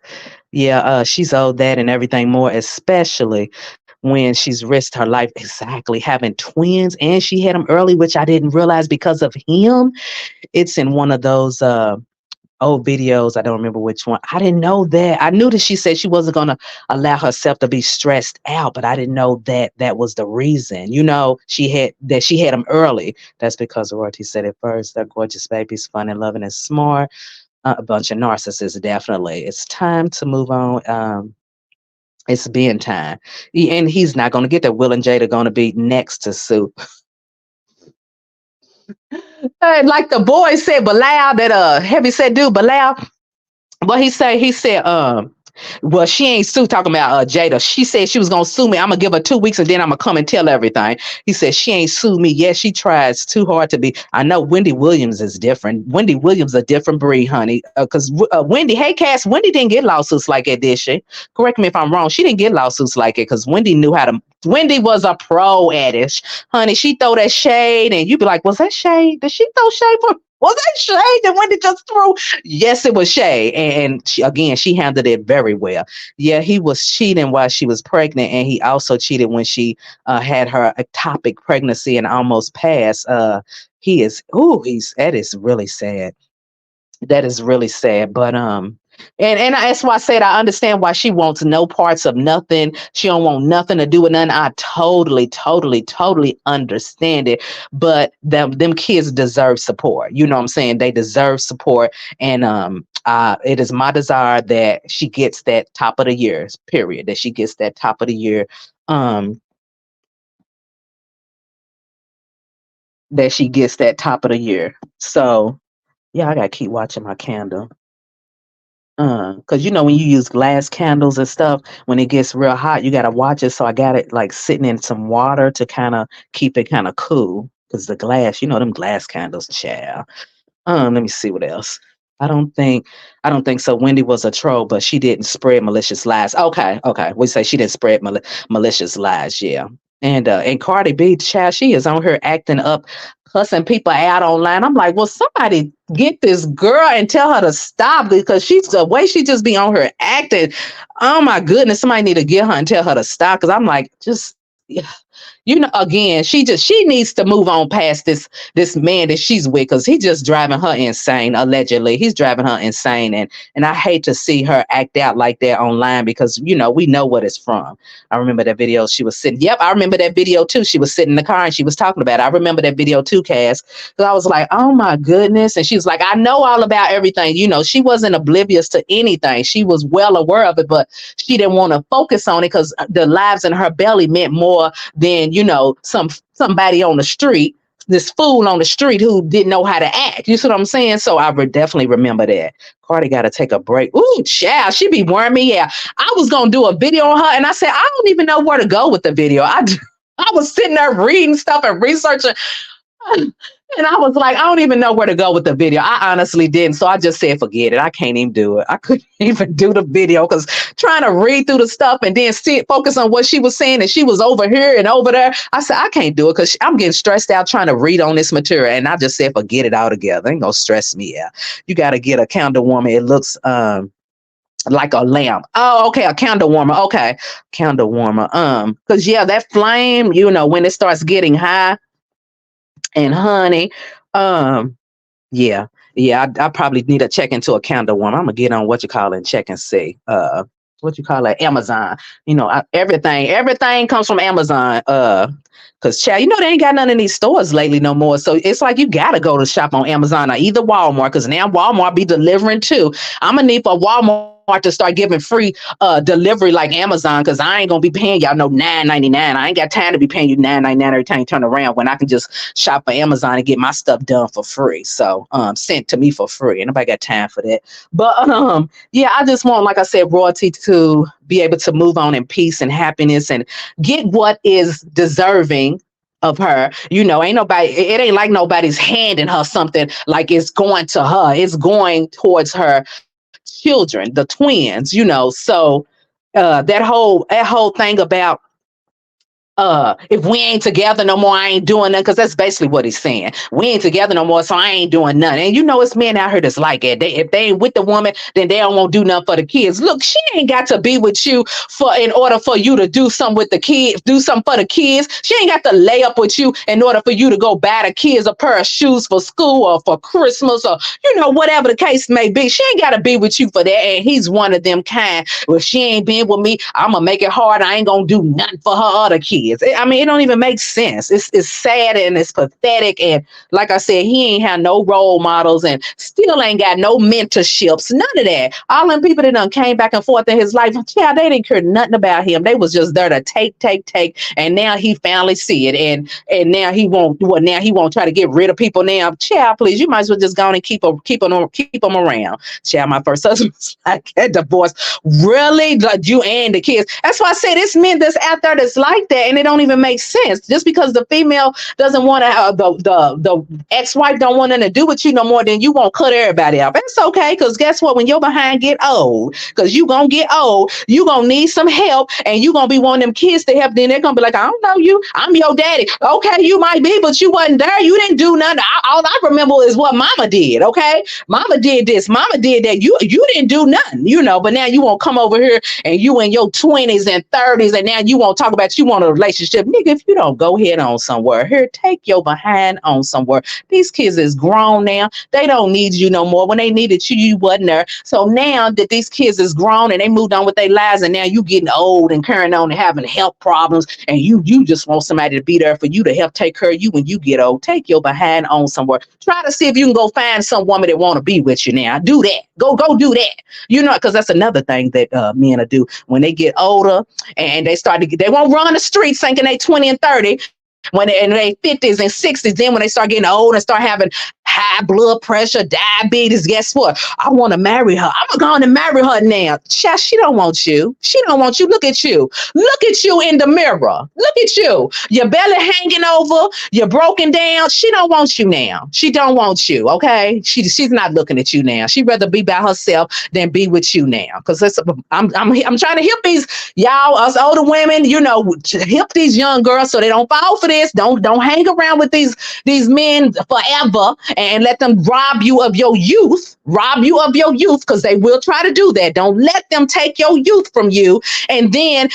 Yeah, she's owed that and everything more, especially when she's risked her life, exactly, having twins, and she had them early, which I didn't realize because of him. It's in one of those old videos. I don't remember which one. I didn't know that. I knew that she said she wasn't going to allow herself to be stressed out, but I didn't know that that was the reason. She had them early. That's because Royalty said it first. They're gorgeous babies, fun and loving and smart. A bunch of narcissists, definitely. It's time to move on. It's being time. And he's not going to get that. Will and Jada going to be next to Sue. Like the boy said, Bilal, that heavy set dude, Bilal. What he said, well, she ain't sue talking about Jada. She said she was gonna sue me. I'm gonna give her 2 weeks and then I'm gonna come and tell everything. He said she ain't sued me. Yes, she tries too hard to be. I know Wendy Williams is different. Wendy Williams a different breed, honey. Because Wendy, hey Cass, Wendy didn't get lawsuits like that, did she? Correct me if I'm wrong. She didn't get lawsuits like it because Wendy knew how to. Wendy was a pro at it, honey. She throw that shade, and you be like, "Was that shade? Did she throw shade for?" Was that shade that Wendy just threw? Yes, it was shade. And she handled it very well. Yeah, he was cheating while she was pregnant. And he also cheated when she had her ectopic pregnancy and almost passed. That is really sad. That is really sad. But and that's why I said I understand why she wants no parts of nothing. She don't want nothing to do with nothing. I totally understand it. But them kids deserve support. You know what I'm saying? They deserve support. And it is my desire that she gets that top of the year, period. That she gets that top of the year. That she gets that top of the year. So yeah, I gotta keep watching my candle. Because when you use glass candles and stuff, when it gets real hot, you gotta watch it. So I got it like sitting in some water to kind of keep it kind of cool. Because the glass, them glass candles, child. Let me see what else. I don't think I don't think so. Wendy was a troll, but she didn't spread malicious lies. Okay, okay. We say she didn't spread malicious lies. Yeah. And Cardi B, child, she is on her acting up, cussing people out online. I'm like, well, somebody get this girl and tell her to stop because she's the way she just be on her acting. Oh my goodness, somebody need to get her and tell her to stop. Because I'm like, just yeah, again, she needs to move on past this man that she's with because he's just driving her insane. Allegedly, he's driving her insane, and I hate to see her act out like that online because we know what it's from. I remember that video. She was sitting. Yep, I remember that video too. She was sitting in the car and she was talking about it. I remember that video too, Cass. Because I was like, oh my goodness, and she was like, I know all about everything. She wasn't oblivious to anything. She was well aware of it, but she didn't want to focus on it because the lives in her belly meant more than somebody on the street, this fool on the street who didn't know how to act. You see what I'm saying? So I would definitely remember that. Cardi got to take a break. Ooh, child, she be wearing me out. I was gonna do a video on her, and I said I don't even know where to go with the video. I was sitting there reading stuff and researching. And I was like, I don't even know where to go with the video. I honestly didn't. So I just said, forget it. I can't even do it. I couldn't even do the video because trying to read through the stuff and then focus on what she was saying. And she was over here and over there. I said, I can't do it because I'm getting stressed out trying to read on this material. And I just said, forget it altogether. Ain't gonna stress me out. You got to get a candle warmer. It looks like a lamp. Oh, okay, a candle warmer. Okay, candle warmer. Because yeah, that flame, when it starts getting high, and honey, um, yeah, yeah, I probably need to check into a candle warmer. I'm gonna get on what you call it and check and see. What you call it, Amazon. Everything comes from Amazon. Cause child, they ain't got none in these stores lately no more. So it's like you gotta go to shop on Amazon or either Walmart, cause now Walmart be delivering too. I'm gonna need for Walmart to start giving free delivery like Amazon, because I ain't gonna be paying y'all no $9.99. I ain't got time to be paying you $9.99 every time you turn around when I can just shop for Amazon and get my stuff done for free. So sent to me for free. And nobody got time for that. But yeah, I just want, like I said, royalty to be able to move on in peace and happiness and get what is deserving of her. Ain't nobody, it ain't like nobody's handing her something like it's going to her. It's going towards her children, the twins. So that whole thing about if we ain't together no more, I ain't doing nothing, because that's basically what he's saying. We ain't together no more, so I ain't doing nothing. And it's men out here that's like it. If they ain't with the woman, then they don't want to do nothing for the kids. Look, she ain't got to be with you in order for you to do something with the kids, do something for the kids. She ain't got to lay up with you in order for you to go buy the kids a pair of shoes for school or for Christmas or whatever the case may be. She ain't got to be with you for that. And he's one of them kind. Well, she ain't been with me, I'm gonna make it hard. I ain't gonna do nothing for her other kids. I mean, it don't even make sense. It's sad and it's pathetic. And like I said, he ain't had no role models and still ain't got no mentorships. None of that. All them people that done came back and forth in his life, child, they didn't care nothing about him. They was just there to take. And now he finally see it. And now he won't. Well, now he won't try to get rid of people. Now, child, please, you might as well just go on and keep them around. Child, my first husband was like, that divorce really, like, you and the kids. That's why I said it's men that's out there that's like that, and it don't even make sense. Just because the female doesn't want to, the ex-wife don't want nothing to do with you no more, then you won't cut everybody out. That's okay, because guess what? When your behind get old, because you gonna get old, you gonna need some help, and you gonna be one of them kids to help. Then they're gonna be like, I don't know you, I'm your daddy. Okay, you might be, but you wasn't there. You didn't do nothing. All I remember is what mama did. Okay, mama did this, mama did that. You didn't do nothing, but now you won't come over here and you in your 20s and 30s, and now you won't talk about you want a relationship. Nigga, if you don't go head on somewhere, here, take your behind on somewhere. These kids is grown now. They don't need you no more. When they needed you, you wasn't there. So now that these kids is grown and they moved on with their lives, and now you getting old and carrying on and having health problems, and you just want somebody to be there for you to help take care of you when you get old. Take your behind on somewhere. Try to see if you can go find some woman that want to be with you now. Do that. Go do that. Because that's another thing that men will do when they get older and they won't run the streets thinking they 20 and 30. when they in their 50s and 60s, then when they start getting old and start having high blood pressure, diabetes, guess what? I want to marry her. I'm going to marry her now. Child, she don't want you. She don't want you. Look at you. Look at you in the mirror. Look at you. Your belly hanging over. You're broken down. She don't want you now. She don't want you. Okay. She's not looking at you now. She'd rather be by herself than be with you now. Because I'm trying to help these y'all, us older women, help these young girls so they don't fall for this. Don't hang around with these men forever and let them rob you of your youth, because they will try to do that. Don't let them take your youth from you. And then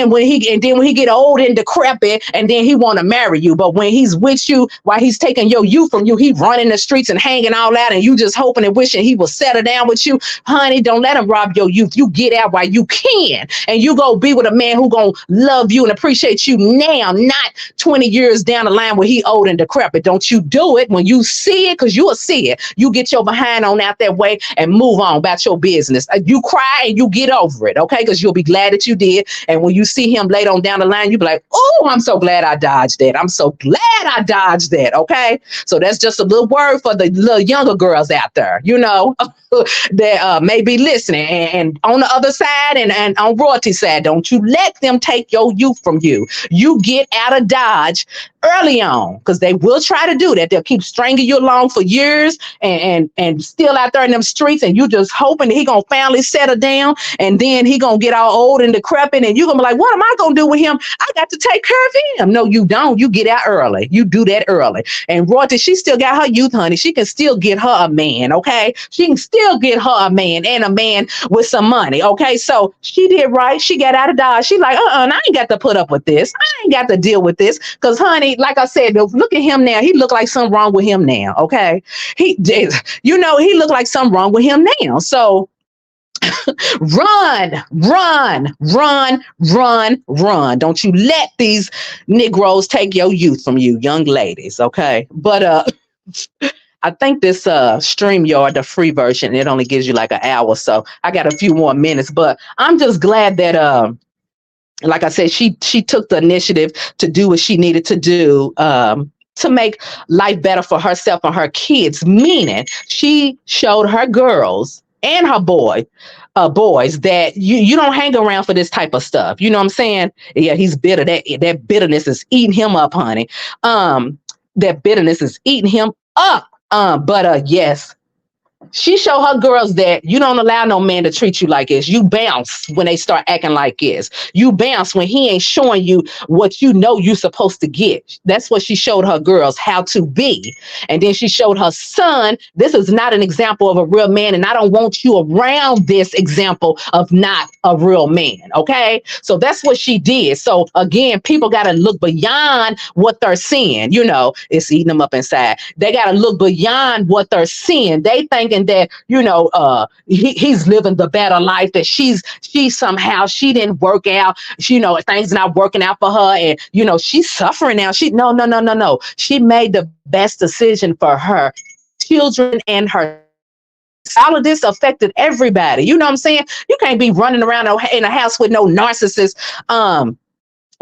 when he get old and decrepit, and then he want to marry you. But when he's with you, while he's taking your youth from you, he running the streets and hanging all out, and you just hoping and wishing he will settle down with you. Honey, don't let him rob your youth. You get out while you can, and you go be with a man who gonna love you and appreciate you now, not 20 years down the line when he old and decrepit. Don't you do it when you see it, because you will see it. You get your behind on out that way and move on about your business. You cry and you get over it, okay? Because you'll be glad that you did. And when you see him later on down the line, you be like, oh, I'm so glad I dodged that. I'm so glad I dodged that, okay? So that's just a little word for the little younger girls out there, that may be listening. And on the other side and on royalty side, don't you let them take your youth from you. You get out of Dodge early on, because they will try to do that. They'll keep stringing you along for years and still out there in them streets, and you just hoping that he gonna finally settle down, and then he gonna get all old and decrepit, and you gonna be like, what am I gonna do with him? I got to take care of him. No, you don't. You get out early. You do that early. And royalty, she still got her youth, honey. She can still get her a man, okay? She can still get her a man, and a man with some money, okay? So she did right. She got out of Dodge. She like, I ain't got to put up with this. I ain't got to deal with this, because honey, like I said, look at him now. He look like something wrong with him now, okay? He look like something wrong with him now. So run, run, run, run, run. Don't you let these Negroes take your youth from you, young ladies, okay? But I think this StreamYard, the free version, it only gives you like an hour. So I got a few more minutes, but I'm just glad that like I said, she took the initiative to do what she needed to do to make life better for herself and her kids. Meaning, she showed her girls and her boys that you don't hang around for this type of stuff. You know what I'm saying? Yeah, he's bitter. That bitterness is eating him up, honey. That bitterness is eating him up. But yes. She showed her girls that you don't allow no man to treat you like this. You bounce when they start acting like this. You bounce when he ain't showing you what you know you're supposed to get. That's what she showed her girls how to be. And then she showed her son, this is not an example of a real man, and I don't want you around this example of not a real man, okay? So that's what she did. So again, people got to look beyond what they're seeing. It's eating them up inside. They got to look beyond what they're seeing. They thinking that he's living the better life, that she somehow she didn't work out, things not working out for her, and she's suffering now. No, she made the best decision for her children and her. All of this affected everybody. You know what I'm saying? You can't be running around in a house with no narcissist.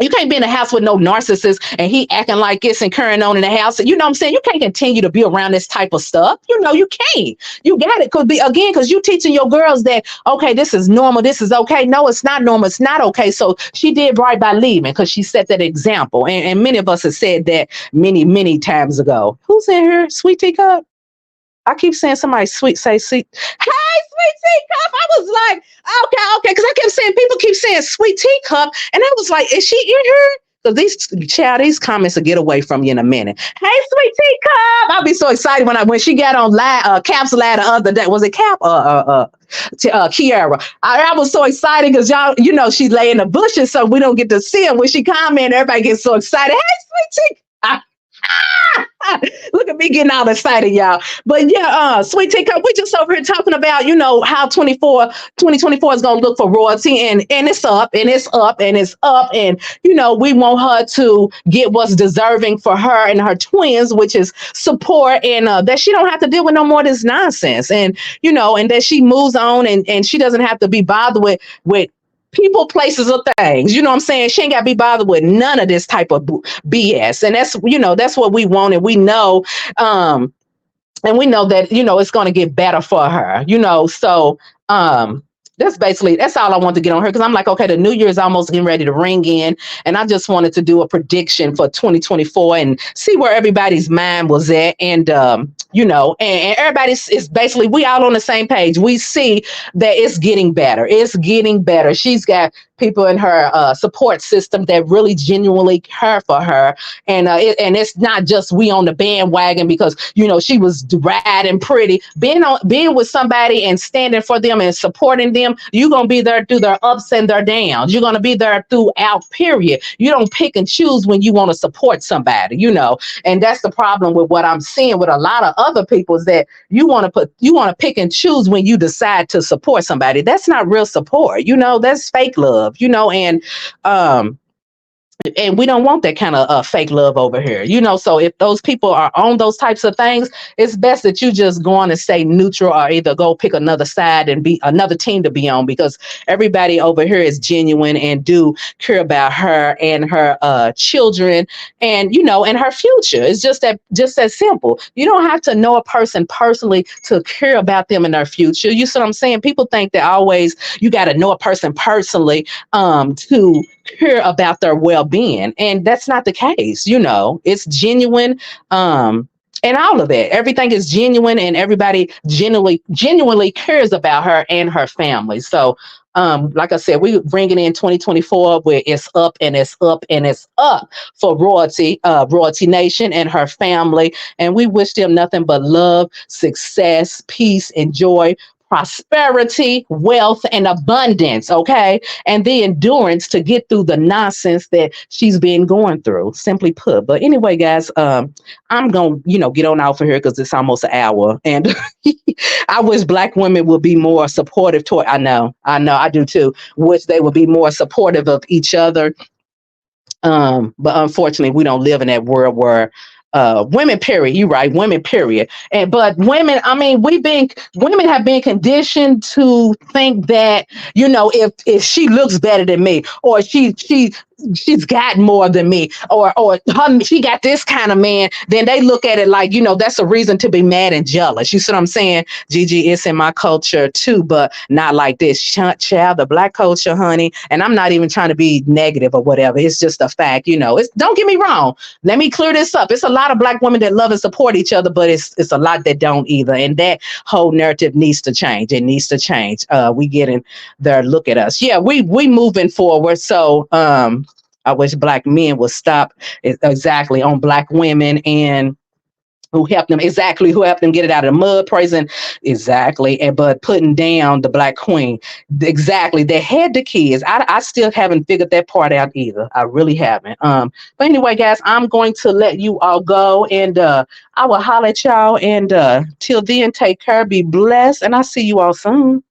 You can't be in a house with no narcissist and he acting like this and carrying on in the house. You know what I'm saying? You can't continue to be around this type of stuff. You can't. You got it. Because you teaching your girls that, okay, this is normal. This is okay. No, it's not normal. It's not okay. So she did right by leaving, because she set that example. And many of us have said that many, many times ago. Who's in here? Sweet Teacup? I keep saying somebody sweet, say sweet. Hey, Sweet Teacup. I was like, okay. Because I kept saying, people keep saying Sweet Teacup. And I was like, is she in here? Because these comments will get away from you in a minute. Hey, Sweet Teacup. I'll be so excited when she got on Cap's live the other day. Was it Cap? Kiara. I was so excited because y'all, she lay in the bushes, so we don't get to see her. When she commented, everybody gets so excited. Hey, Sweet Teacup. Look at me getting all excited, y'all. But yeah, Sweet Teacup, we just over here talking about, how 2024 is going to look for royalty, and it's up and it's up and it's up. And, we want her to get what's deserving for her and her twins, which is support, and that she don't have to deal with no more of this nonsense. And, and that she moves on, and she doesn't have to be bothered with people, places, or things. You know what I'm saying? She ain't got to be bothered with none of this type of BS. And that's, that's what we want. And we know, um, that, it's going to get better for her, so, um, that's all I want to get on her, because I'm like, okay, the new year is almost getting ready to ring in, and I just wanted to do a prediction for 2024 and see where everybody's mind was at. And and everybody's is basically, we all on the same page. We see that it's getting better. It's getting better. She's got people in her support system that really genuinely care for her, and and it's not just we on the bandwagon because she was riding pretty. Being with somebody and standing for them and supporting them, you're gonna be there through their ups and their downs. You're gonna be there throughout. Period. You don't pick and choose when you want to support somebody. And that's the problem with what I'm seeing with a lot of other people, is that you want to pick and choose when you decide to support somebody. That's not real support. That's fake love. Um, and we don't want that kind of fake love over here. So if those people are on those types of things, it's best that you just go on and stay neutral, or either go pick another side and be another team to be on, because everybody over here is genuine and do care about her and her children, and her future. It's just that simple. You don't have to know a person personally to care about them and their future. You see what I'm saying? People think that always you got to know a person personally to care about their well-being, and that's not the case. It's genuine, and all of that, everything is genuine, and everybody genuinely cares about her and her family. So like I said, we bringing in 2024 where it's up and it's up and it's up for Royalty Nation and her family, and we wish them nothing but love, success, peace, and joy, prosperity, wealth, and abundance, okay? And the endurance to get through the nonsense that she's been going through, simply put. But anyway, guys, I'm going to, get on out for here because it's almost an hour. And I wish Black women would be more supportive toward, I do too. Wish they would be more supportive of each other. But unfortunately, we don't live in that world where women, period. You're right, women, period. But women, I mean, women have been conditioned to think that, if she looks better than me, or she's got more than me, or she got this kind of man, then they look at it like, that's a reason to be mad and jealous. You see what I'm saying? Gigi, it's in my culture too, but not like this. Child, the Black culture, honey. And I'm not even trying to be negative or whatever. It's just a fact. Don't get me wrong. Let me clear this up. It's a lot of Black women that love and support each other, but it's a lot that don't either. And that whole narrative needs to change. It needs to change. We getting there. Look at us. Yeah, we moving forward. So I wish Black men would stop exactly on Black women, and who helped them get it out of the mud, praising exactly, but putting down the Black queen, exactly. They had the kids. I still haven't figured that part out either. I really haven't. But anyway, guys, I'm going to let you all go, and I will holler at y'all. And till then, take care, be blessed, and I'll see you all soon.